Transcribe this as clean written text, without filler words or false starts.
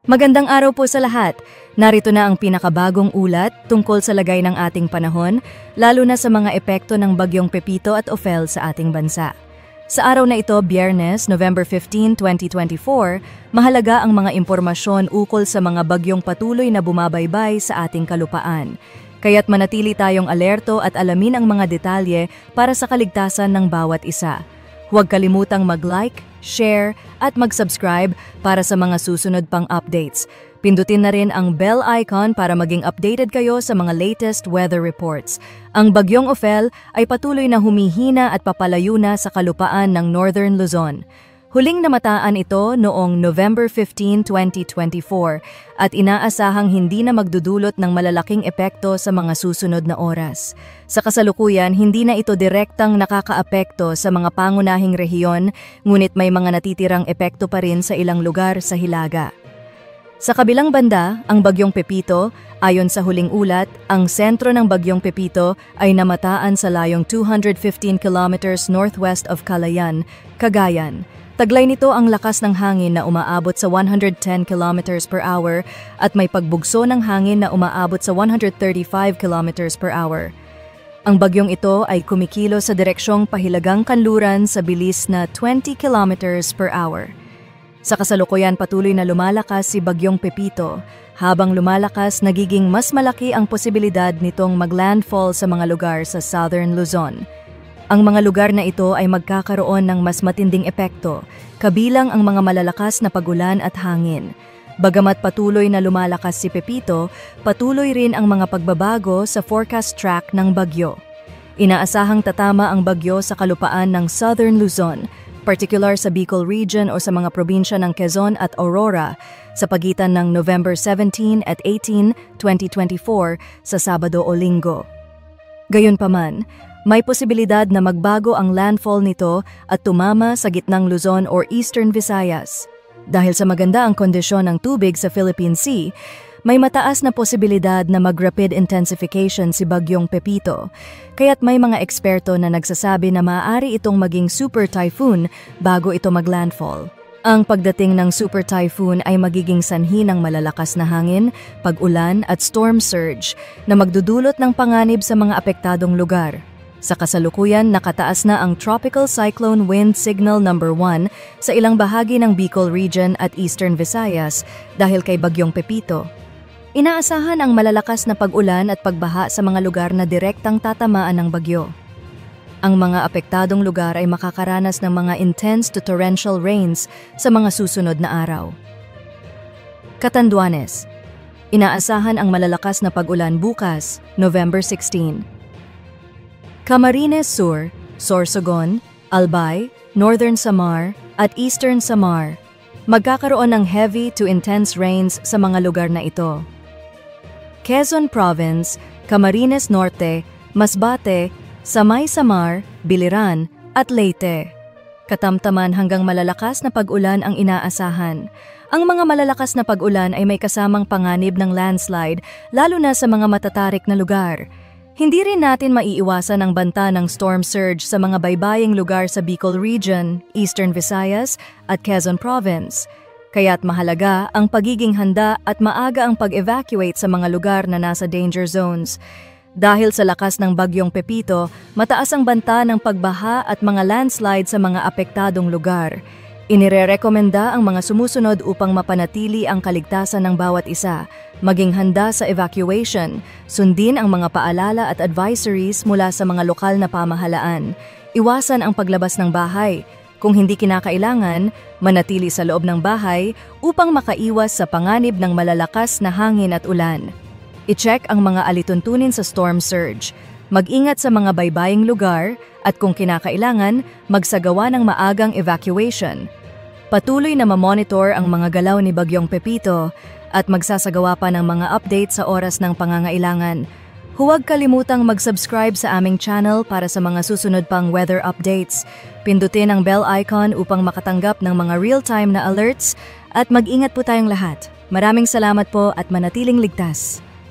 Magandang araw po sa lahat. Narito na ang pinakabagong ulat tungkol sa lagay ng ating panahon, lalo na sa mga epekto ng bagyong Pepito at Ophel sa ating bansa. Sa araw na ito, Biyernes, November 15, 2024, mahalaga ang mga impormasyon ukol sa mga bagyong patuloy na bumabaybay sa ating kalupaan. Kaya't manatili tayong alerto at alamin ang mga detalye para sa kaligtasan ng bawat isa. Huwag kalimutang mag-like, share at mag-subscribe para sa mga susunod pang updates. Pindutin na rin ang bell icon para maging updated kayo sa mga latest weather reports. Ang bagyong Ophel ay patuloy na humihina at papalayo na sa kalupaan ng Northern Luzon. Huling namataan ito noong November 15, 2024 at inaasahang hindi na magdudulot ng malalaking epekto sa mga susunod na oras. Sa kasalukuyan, hindi na ito direktang nakakaapekto sa mga pangunahing rehiyon, ngunit may mga natitirang epekto pa rin sa ilang lugar sa Hilaga. Sa kabilang banda, ang bagyong Pepito, ayon sa huling ulat, ang sentro ng bagyong Pepito ay namataan sa layong 215 kilometers northwest of Calayan, Cagayan. Taglay nito ang lakas ng hangin na umaabot sa 110 km per hour at may pagbugso ng hangin na umaabot sa 135 km per hour. Ang bagyong ito ay kumikilo sa direksyong pahilagang kanluran sa bilis na 20 km per hour. Sa kasalukuyan patuloy na lumalakas si bagyong Pepito. Habang lumalakas, nagiging mas malaki ang posibilidad nitong maglandfall sa mga lugar sa Southern Luzon. Ang mga lugar na ito ay magkakaroon ng mas matinding epekto, kabilang ang mga malalakas na pagulan at hangin. Bagamat patuloy na lumalakas si Pepito, patuloy rin ang mga pagbabago sa forecast track ng bagyo. Inaasahang tatama ang bagyo sa kalupaan ng Southern Luzon, particular sa Bicol Region o sa mga probinsya ng Quezon at Aurora, sa pagitan ng November 17 at 18, 2024 sa Sabado o Linggo. Gayunpaman, may posibilidad na magbago ang landfall nito at tumama sa gitnang Luzon or Eastern Visayas. Dahil sa maganda ang kondisyon ng tubig sa Philippine Sea, may mataas na posibilidad na mag-rapid intensification si bagyong Pepito, kaya't may mga eksperto na nagsasabi na maaari itong maging super typhoon bago ito maglandfall. Ang pagdating ng super typhoon ay magiging sanhi ng malalakas na hangin, pag-ulan at storm surge na magdudulot ng panganib sa mga apektadong lugar. Sa kasalukuyan, nakataas na ang Tropical Cyclone Wind Signal No. 1 sa ilang bahagi ng Bicol Region at Eastern Visayas dahil kay bagyong Pepito. Inaasahan ang malalakas na pag-ulan at pagbaha sa mga lugar na direktang tatamaan ng bagyo. Ang mga apektadong lugar ay makakaranas ng mga intense to torrential rains sa mga susunod na araw. Catanduanes. Inaasahan ang malalakas na pag-ulan bukas, November 16. Camarines Sur, Sorsogon, Albay, Northern Samar at Eastern Samar. Magkakaroon ng heavy to intense rains sa mga lugar na ito. Quezon Province, Camarines Norte, Masbate, Samay Samar, Biliran at Leyte. Katamtaman hanggang malalakas na pag-ulan ang inaasahan. Ang mga malalakas na pag-ulan ay may kasamang panganib ng landslide lalo na sa mga matatarik na lugar. Hindi rin natin maiiwasan ang banta ng storm surge sa mga baybaying lugar sa Bicol Region, Eastern Visayas at Quezon Province. Kaya't mahalaga ang pagiging handa at maaga ang pag-evacuate sa mga lugar na nasa danger zones. Dahil sa lakas ng bagyong Pepito, mataas ang banta ng pagbaha at mga landslide sa mga apektadong lugar. Inirerekomenda ang mga sumusunod upang mapanatili ang kaligtasan ng bawat isa, maging handa sa evacuation, sundin ang mga paalala at advisories mula sa mga lokal na pamahalaan, iwasan ang paglabas ng bahay, kung hindi kinakailangan, manatili sa loob ng bahay upang makaiwas sa panganib ng malalakas na hangin at ulan. I-check ang mga alituntunin sa storm surge, mag-ingat sa mga baybaying lugar at kung kinakailangan, magsagawa ng maagang evacuation. Patuloy na mamonitor ang mga galaw ni bagyong Pepito at magsasagawa pa ng mga update sa oras ng pangangailangan. Huwag kalimutang mag-subscribe sa aming channel para sa mga susunod pang weather updates. Pindutin ang bell icon upang makatanggap ng mga real-time na alerts at mag-ingat po tayong lahat. Maraming salamat po at manatiling ligtas.